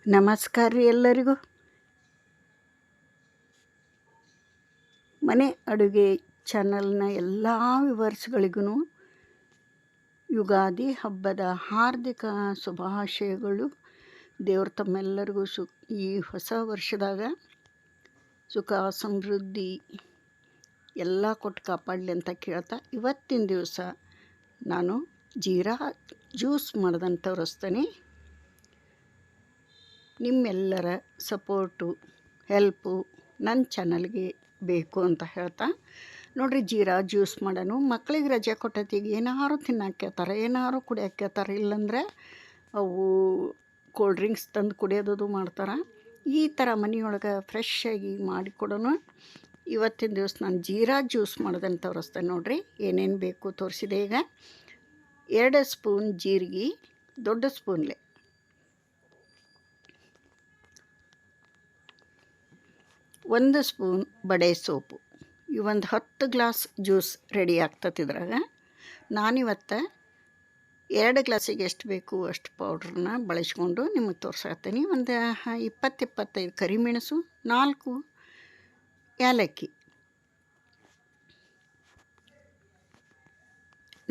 ನಮಸ್ಕಾರ ರೀ ಎಲ್ಲರಿಗೂ. ಮನೆ ಅಡುಗೆ ಚಾನಲ್ನ ಎಲ್ಲ ವ್ಯೂವರ್ಸ್ಗಳಿಗೂ ಯುಗಾದಿ ಹಬ್ಬದ ಹಾರ್ದಿಕ ಶುಭಾಶಯಗಳು. ದೇವ್ರು ತಮ್ಮೆಲ್ಲರಿಗೂ ಈ ಹೊಸ ವರ್ಷದಾಗ ಸುಖ ಸಮೃದ್ಧಿ ಎಲ್ಲ ಕೊಟ್ಟು ಕಾಪಾಡಲಿ ಅಂತ ಕೇಳ್ತಾ, ಇವತ್ತಿನ ದಿವಸ ನಾನು ಜೀರಾ ಜ್ಯೂಸ್ ಮಾಡೋದಂತ ತೋರಿಸ್ತೇನೆ. ನಿಮ್ಮೆಲ್ಲರ ಸಪೋರ್ಟು ಹೆಲ್ಪು ನನ್ನ ಚಾನಲ್ಗೆ ಬೇಕು ಅಂತ ಹೇಳ್ತಾ, ನೋಡಿರಿ ಜೀರಾ ಜ್ಯೂಸ್ ಮಾಡೋಣ. ಮಕ್ಳಿಗೆ ರಜೆ ಕೊಟ್ಟತಿಗೆ ಏನಾರು ತಿನ್ನಾಕ್ಯತಾರೆ, ಏನಾರು ಕುಡಿಯಾಕ್ಯತಾರೆ, ಇಲ್ಲಾಂದರೆ ಅವು ಕೋಲ್ಡ್ ಡ್ರಿಂಕ್ಸ್ ತಂದು ಕುಡಿಯೋದು ಮಾಡ್ತಾರೆ. ಈ ಥರ ಮನೆಯೊಳಗೆ ಫ್ರೆಶ್ಶಾಗಿ ಮಾಡಿಕೊಡೋಣ. ಇವತ್ತಿನ ದಿವಸ ನಾನು ಜೀರಾ ಜ್ಯೂಸ್ ಮಾಡೋದಂತ ತೋರಿಸ್ತೇನೆ. ನೋಡಿರಿ ಏನೇನು ಬೇಕು ತೋರಿಸಿದೆ. ಈಗ 2 ಸ್ಪೂನ್ ಜೀರಿಗೆ, ದೊಡ್ಡ ಸ್ಪೂನ್ಲೆ 1 ಸ್ಪೂನ್ ಬಡೆ ಸೋಪು. ಇವೊಂದು 10 ಗ್ಲಾಸ್ ಜ್ಯೂಸ್ ರೆಡಿ ಆಗ್ತದೆ. ಇದ್ರಾಗ ನಾನಿವತ್ತು 2 ಗ್ಲಾಸಿಗೆ ಎಷ್ಟು ಬೇಕು ಅಷ್ಟು ಪೌಡ್ರನ್ನ ಬಳಸ್ಕೊಂಡು ನಿಮಗೆ ತೋರ್ಸಾತೀನಿ. ಒಂದು 20-25 ಕರಿಮೆಣಸು, 4 ಏಲಕ್ಕಿ.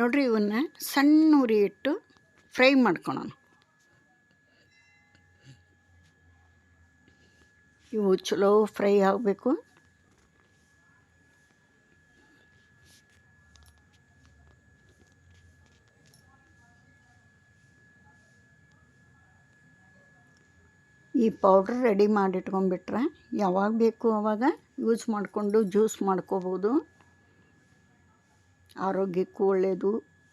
ನೋಡಿರಿ ಇವನ್ನ ಸಣ್ಣ ಉರಿ ಇಟ್ಟು ಫ್ರೈ ಮಾಡ್ಕೊಳೋಣ. ಇವು ಚಲೋ ಫ್ರೈ ಆಗಬೇಕು. ಈ ಪೌಡ್ರ್ ರೆಡಿ ಮಾಡಿಟ್ಕೊಂಡ್ಬಿಟ್ರೆ ಯಾವಾಗ ಬೇಕು ಆವಾಗ ಯೂಸ್ ಮಾಡಿಕೊಂಡು ಜ್ಯೂಸ್ ಮಾಡ್ಕೋಬೋದು. ಆರೋಗ್ಯಕ್ಕೂ ಒಳ್ಳೆಯದು,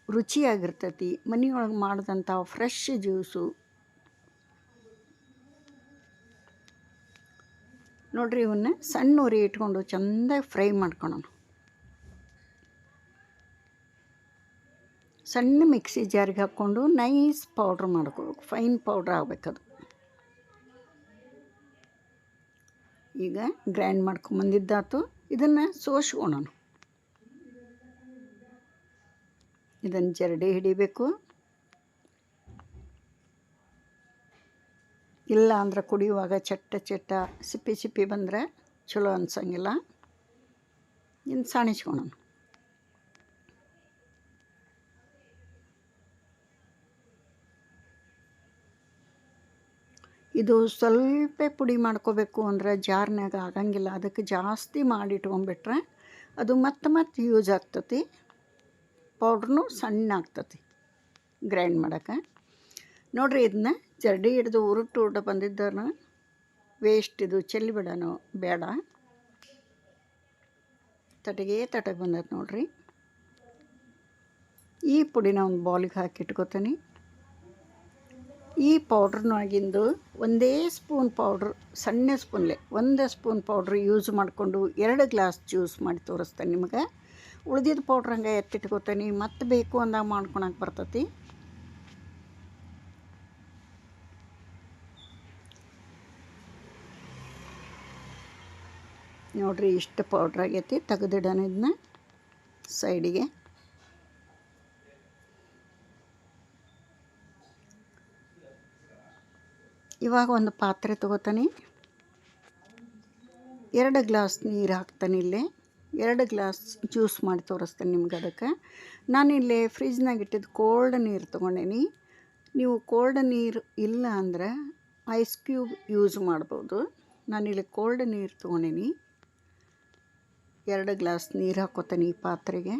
ರುಚಿಯಾಗಿರ್ತೈತಿ. ಮನೆಯೊಳಗೆ ಮಾಡಿದಂಥ ಫ್ರೆಶ್ ಜ್ಯೂಸು. ನೋಡಿರಿ ಇವನ್ನ ಸಣ್ಣ ಉರಿ ಇಟ್ಕೊಂಡು ಚೆಂದಾಗಿ ಫ್ರೈ ಮಾಡ್ಕೊಳೋಣ. ಸಣ್ಣ ಮಿಕ್ಸಿ ಜಾರಿಗೆ ಹಾಕ್ಕೊಂಡು ನೈಸ್ ಪೌಡ್ರ್ ಮಾಡ್ಕೋಬೇಕು, ಫೈನ್ ಪೌಡ್ರ್ ಆಗಬೇಕದು. ಈಗ ಗ್ರೈಂಡ್ ಮಾಡ್ಕೊಂಬಂದಿದ್ದಾತು. ಇದನ್ನು ಸೋಸ್ಕೊಳೋಣ. ಇದನ್ನು ಜರಡಿ ಹಿಡಿಬೇಕು. ಇಲ್ಲ ಅಂದ್ರೆ ಕುಡಿಯುವಾಗ ಚಟ್ಟ ಸಿಪ್ಪಿ ಬಂದರೆ ಚಲೋ ಅನ್ಸಂಗಿಲ್ಲ. ಇನ್ನು ಸಾಣಿಸ್ಕೊಳೋಣ. ಇದು ಸ್ವಲ್ಪ ಪುಡಿ ಮಾಡ್ಕೋಬೇಕು ಅಂದ್ರೆ ಜಾರ್ನಾಗ ಆಗಂಗಿಲ್ಲ. ಅದಕ್ಕೆ ಜಾಸ್ತಿ ಮಾಡಿಟ್ಕೊಂಡ್ಬಿಟ್ರೆ ಅದು ಮತ್ತೆ ಯೂಸ್ ಆಗ್ತತಿ. ಪೌಡ್ರೂ ಸಣ್ಣ ಆಗ್ತತಿ ಗ್ರೈಂಡ್ ಮಾಡೋಕ್ಕೆ. ನೋಡಿರಿ ಇದನ್ನ ಜರಡಿ ಹಿಡ್ದು ಉರುಟು ಬಂದಿದ್ದಾನ ವೇಸ್ಟ್. ಇದು ಚೆಲ್ಲಿ ಬಿಡೋಣ ಬೇಡ. ತಟಗೆ ಬಂದೈತೆ ನೋಡಿರಿ. ಈ ಪುಡಿನ ಒಂದು ಬೌಲಿಗೆ ಹಾಕಿಟ್ಕೋತೀನಿ. ಈ ಪೌಡ್ರ್ನಾಗಿಂದು 1 ಸ್ಪೂನ್ ಪೌಡ್ರ್, ಸಣ್ಣ ಸ್ಪೂನ್ಲೆ 1 ಸ್ಪೂನ್ ಪೌಡ್ರ್ ಯೂಸ್ ಮಾಡಿಕೊಂಡು 2 ಗ್ಲಾಸ್ ಜ್ಯೂಸ್ ಮಾಡಿ ತೋರಿಸ್ತೇನೆ ನಿಮಗೆ. ಉಳಿದಿದ್ದ ಪೌಡ್ರ್ ಹಂಗೆ ಎತ್ತಿಟ್ಕೋತೀನಿ. ಮತ್ತೆ ಬೇಕು ಅಂದಾಗ ಮಾಡ್ಕೊಳಕ್ಕೆ ಬರ್ತೈತಿ. ನೋಡಿರಿ ಇಷ್ಟು ಪೌಡ್ರ್ ಆಗೈತಿ. ತೆಗೆದಿಡೋಣ ಇದನ್ನ ಸೈಡಿಗೆ. ಇವಾಗ ಒಂದು ಪಾತ್ರೆ ತೊಗೋತೀನಿ. 2 ಗ್ಲಾಸ್ ನೀರು ಹಾಕ್ತಾನೆ. ಇಲ್ಲೇ 2 ಗ್ಲಾಸ್ ಜ್ಯೂಸ್ ಮಾಡಿ ತೋರಿಸ್ತೇನೆ ನಿಮ್ಗೆ. ಅದಕ್ಕೆ ನಾನಿಲ್ಲಿ ಫ್ರಿಜ್ನಾಗ ಇಟ್ಟಿದ್ದು ಕೋಲ್ಡ್ ನೀರು ತೊಗೊಂಡೇನಿ. ನೀವು ಕೋಲ್ಡ್ ನೀರು ಇಲ್ಲ ಅಂದ್ರೆ ಐಸ್ ಕ್ಯೂಬ್ ಯೂಸ್ ಮಾಡ್ಬೋದು. ನಾನಿಲ್ಲಿ ಕೋಲ್ಡ್ ನೀರು ತೊಗೊಂಡೇನಿ. 2 ಗ್ಲಾಸ್ ನೀರು ಹಾಕ್ಕೋತೀನಿ ಈ ಪಾತ್ರೆಗೆ.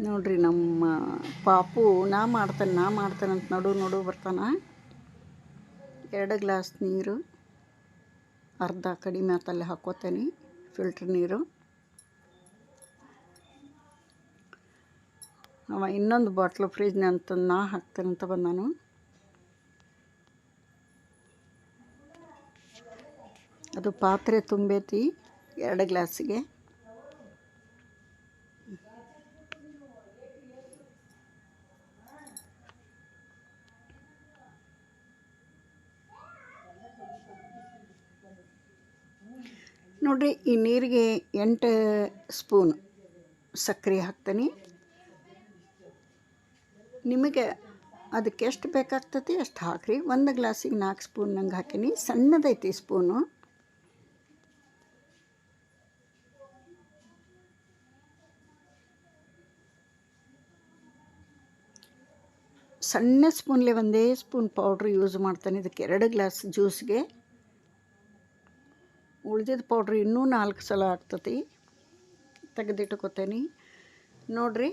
ನೋಡಿರಿ ನಮ್ಮ ಪಾಪು ನಾ ಮಾಡ್ತೇನೆ ಅಂತ ನಡು ಬರ್ತಾನೆ. 2 ಗ್ಲಾಸ್ ನೀರು ಅರ್ಧ ಕಡಿಮೆ ಆತಲ್ಲಿ ಹಾಕ್ಕೋತೀನಿ, ಫಿಲ್ಟ್ರ್ ನೀರು. ಅವ ಇನ್ನೊಂದು ಬಾಟ್ಲು ಫ್ರಿಜ್ನ ಅಂತ ನಾ ಹಾಕ್ತೇನಂತ ಬಂದಾನು. ಅದು ಪಾತ್ರೆ ತುಂಬೈತಿ 2 ಗ್ಲಾಸಿಗೆ. ನೋಡಿರಿ ಈ ನೀರಿಗೆ 8 ಸ್ಪೂನ್ ಸಕ್ಕರೆ ಹಾಕ್ತೀನಿ. ನಿಮಗೆ ಅದಕ್ಕೆ ಎಷ್ಟು ಬೇಕಾಗ್ತತಿ ಅಷ್ಟು ಹಾಕಿರಿ. 1 ಗ್ಲಾಸಿಗೆ 4 ಸ್ಪೂನ್ ನಂಗೆ ಹಾಕೀನಿ. ಸಣ್ಣದೈತಿ ಸ್ಪೂನು. ಸಣ್ಣ ಸ್ಪೂನ್ಲೆ 1 ಸ್ಪೂನ್ ಪೌಡ್ರ್ ಯೂಸ್ ಮಾಡ್ತಾನೆ ಇದಕ್ಕೆ 2 ಗ್ಲಾಸ್ ಜ್ಯೂಸ್ಗೆ. ಉಳಿದಿದ್ದ ಪೌಡ್ರ್ ಇನ್ನೂ 4 ಸಲ ಆಗ್ತತಿ. ತೆಗೆದಿಟ್ಕೋತೇನೆ ನೋಡ್ರಿ.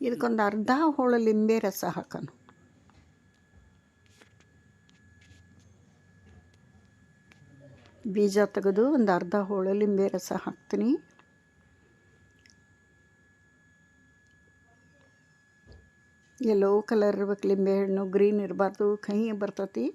ಇದಕ್ಕೊಂದು ಅರ್ಧ ಹೋಳು ಲಿಂಬೆ ರಸ ಹಾಕೋಣ. ಬೀಜ ತೆಗೆದು ಒಂದು ಅರ್ಧ ಹೋಳು ಲಿಂಬೆ ರಸ ಹಾಕ್ತೀನಿ. ಯೆಲ್ಲೋ ಕಲರ್ ಇರ್ಬೇಕು ಲಿಂಬೆ ಹಣ್ಣು, ಗ್ರೀನ್ ಇರಬಾರ್ದು, ಕಹಿ ಬರ್ತತಿ.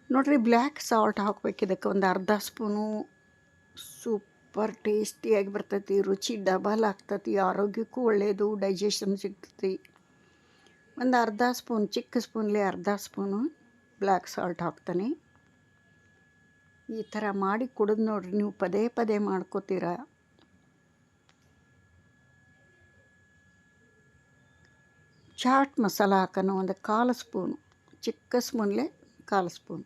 ನೋಡ್ರಿ, ಬ್ಲ್ಯಾಕ್ ಸಾಲ್ಟ್ ಹಾಕ್ಬೇಕು ಇದಕ್ಕೆ. ಒಂದು ಅರ್ಧ ಸ್ಪೂನು. ಸೂಪರ್ ಟೇಸ್ಟಿಯಾಗಿ ಬರ್ತೈತಿ. ರುಚಿ ಡಬಲ್ ಆಗ್ತತಿ. ಆರೋಗ್ಯಕ್ಕೂ ಒಳ್ಳೆಯದು, ಡೈಜೆಷನ್ ಸಿಗ್ತತಿ. ಒಂದು ಅರ್ಧ ಸ್ಪೂನ್, ಚಿಕ್ಕ ಸ್ಪೂನ್ಲೆ ಅರ್ಧ ಸ್ಪೂನು ಬ್ಲ್ಯಾಕ್ ಸಾಲ್ಟ್ ಹಾಕ್ತಾನೆ. ಈ ಥರ ಮಾಡಿ ಕುಡಿದು ನೋಡ್ರಿ, ನೀವು ಪದೇ ಪದೇ ಮಾಡ್ಕೋತೀರ. ಚಾಟ್ ಮಸಾಲ ಹಾಕೋಣ ಒಂದು 1/4 ಸ್ಪೂನು. ಚಿಕ್ಕ ಸ್ಪೂನ್ಲೆ 1/4 ಸ್ಪೂನ್.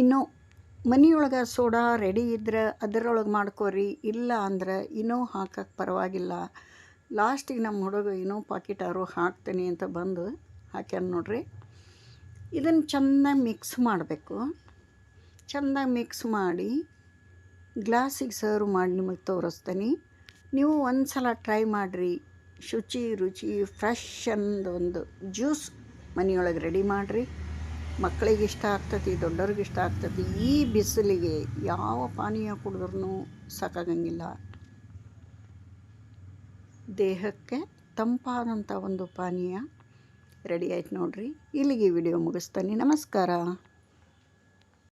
ಇನೋ ಮನೆಯೊಳಗೆ ಸೋಡಾ ರೆಡಿ ಇದ್ರೆ ಅದರೊಳಗೆ ಮಾಡ್ಕೋರಿ. ಇಲ್ಲ ಅಂದ್ರೆ ಇನೋ ಹಾಕಕ್ಕೆ ಪರವಾಗಿಲ್ಲ. ಲಾಸ್ಟಿಗೆ ನಮ್ಮ ಹುಡುಗ ಇನೋ ಪಾಕಿಟಾರು ಹಾಕ್ತೀನಿ ಅಂತ ಬಂದು ಹಾಕ್ಯಾನ ನೋಡ್ರಿ. ಇದನ್ನು ಚೆನ್ನಾಗಿ ಮಿಕ್ಸ್ ಮಾಡಬೇಕು. ಚೆನ್ನಾಗಿ ಮಿಕ್ಸ್ ಮಾಡಿ ಗ್ಲಾಸಿಗೆ ಸರ್ವ್ ಮಾಡಿ ನಿಮಗೆ ತೋರಿಸ್ತೀನಿ. ನೀವು ಒಂದು ಸಲ ಟ್ರೈ ಮಾಡಿರಿ. ಶುಚಿ ರುಚಿ ಫ್ರೆಶ್ ಒಂದು ಜ್ಯೂಸ್ ಮನೆಯೊಳಗೆ ರೆಡಿ ಮಾಡಿರಿ. ಮಕ್ಕಳಿಗೆ ಇಷ್ಟ ಆಗ್ತತಿ, ದೊಡ್ಡವ್ರಿಗೆ ಇಷ್ಟ ಆಗ್ತತಿ. ಈ ಬಿಸಿಲಿಗೆ ಯಾವ ಪಾನೀಯ ಕುಡಿದ್ರೂ ಸಾಕಾಗಂಗಿಲ್ಲ. ದೇಹಕ್ಕೆ ತಂಪಾದಂಥ ಒಂದು ಪಾನೀಯ ರೆಡಿ ಆಯ್ತು ನೋಡ್ರಿ. ಇಲ್ಲಿಗೆ ವಿಡಿಯೋ ಮುಗಿಸ್ತೀನಿ. ನಮಸ್ಕಾರ.